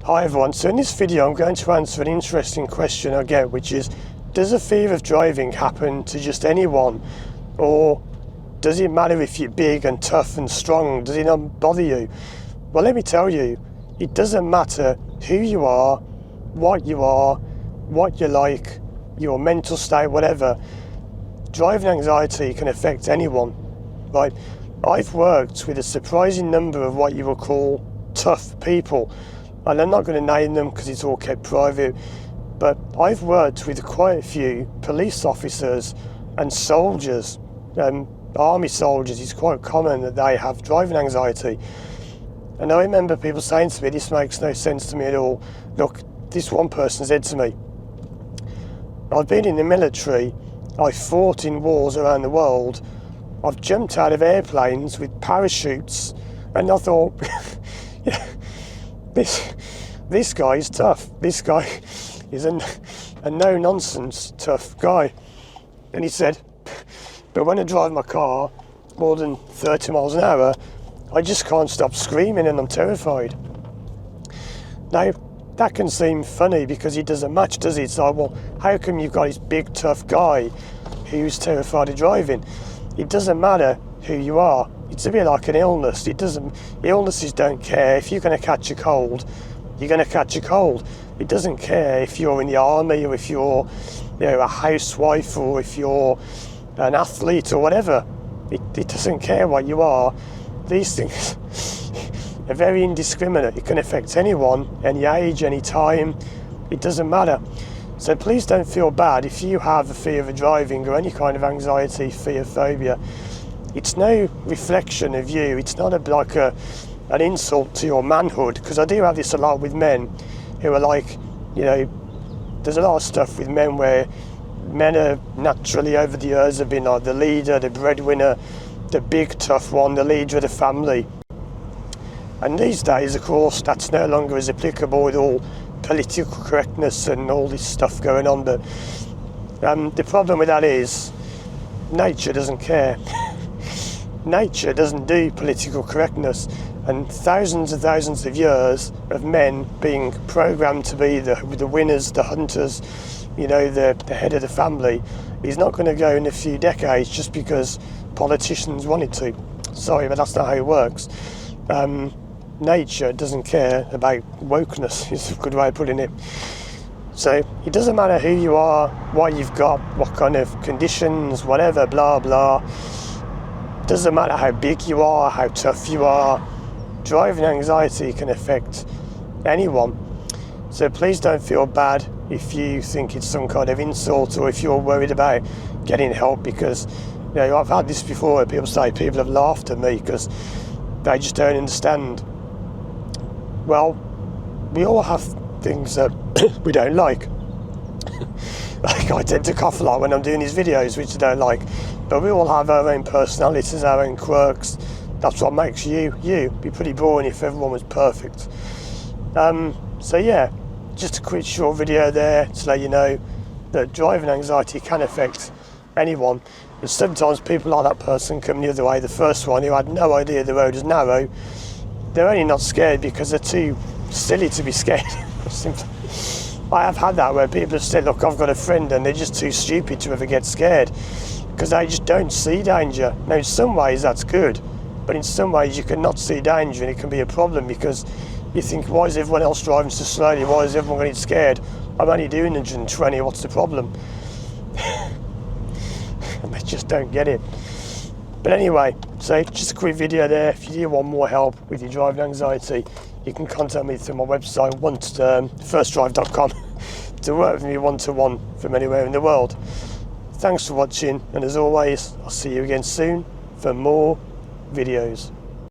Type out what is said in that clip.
Hi everyone, so in this video I'm going to answer an interesting question I get, which is, does a fear of driving happen to just anyone? Or does it matter if you're big and tough and strong? Does it not bother you? Well, let me tell you, it doesn't matter who you are, what you're like, your mental state, whatever. Driving anxiety can affect anyone, right? I've worked with a surprising number of what you will call tough people. And I'm not going to name them because it's all kept private, but I've worked with quite a few police officers and soldiers, army soldiers. It's quite common that they have driving anxiety. And I remember people saying to me, this makes no sense to me at all. Look, this one person said to me, I've been in the military, I've fought in wars around the world, I've jumped out of airplanes with parachutes, and I thought, yeah, this guy is tough. This guy is a no-nonsense tough guy. And he said, but when I drive my car more than 30 miles an hour, I just can't stop screaming and I'm terrified. Now, that can seem funny because it doesn't match, does it? It's like, well, how come you've got this big tough guy who's terrified of driving? It doesn't matter who you are. It's a bit like an illness. Illnesses don't care. If you're going to catch a cold, you're going to catch a cold. It doesn't care if you're in the army or if you're, a housewife or if you're an athlete or whatever. It doesn't care what you are. These things are very indiscriminate. It can affect anyone, any age, any time. It doesn't matter. So please don't feel bad if you have a fear of driving or any kind of anxiety, fear, phobia. It's no reflection of you. It's not an insult to your manhood, because I do have this a lot with men who are like, there's a lot of stuff with men where men are naturally over the years have been like the leader, the breadwinner, the big tough one, the leader of the family. And these days, of course, that's no longer as applicable with all political correctness and all this stuff going on. But the problem with that is nature doesn't care. Nature doesn't do political correctness, and thousands and thousands of years of men being programmed to be the winners, the hunters, the head of the family is not going to go in a few decades just because politicians wanted to. Sorry, but that's not how it works. Nature doesn't care about wokeness, is a good way of putting it. So it doesn't matter who you are, what you've got, what kind of conditions, whatever, blah, blah. Doesn't matter how big you are, how tough you are. Driving anxiety can affect anyone. So please don't feel bad if you think it's some kind of insult or if you're worried about getting help, because I've had this before where people say people have laughed at me because they just don't understand. Well, we all have things that we don't like. Like I tend to cough a lot when I'm doing these videos, which I don't like. But we all have our own personalities, our own quirks. That's what makes you, you. It'd be pretty boring if everyone was perfect. So yeah, just a quick short video there to let you know that driving anxiety can affect anyone. And sometimes people like that person coming the other way, the first one who had no idea the road was narrow, they're only not scared because they're too silly to be scared. I have had that where people have said, look, I've got a friend, and they're just too stupid to ever get scared because they just don't see danger. Now, in some ways that's good, but in some ways you cannot see danger, and it can be a problem because you think, why is everyone else driving so slowly? Why is everyone getting scared? I'm only doing 120, what's the problem? And they just don't get it. But anyway, so just a quick video there. If you do want more help with your driving anxiety, you can contact me through my website, firstdrive.com, to work with me one-to-one from anywhere in the world. Thanks for watching, and as always, I'll see you again soon for more videos.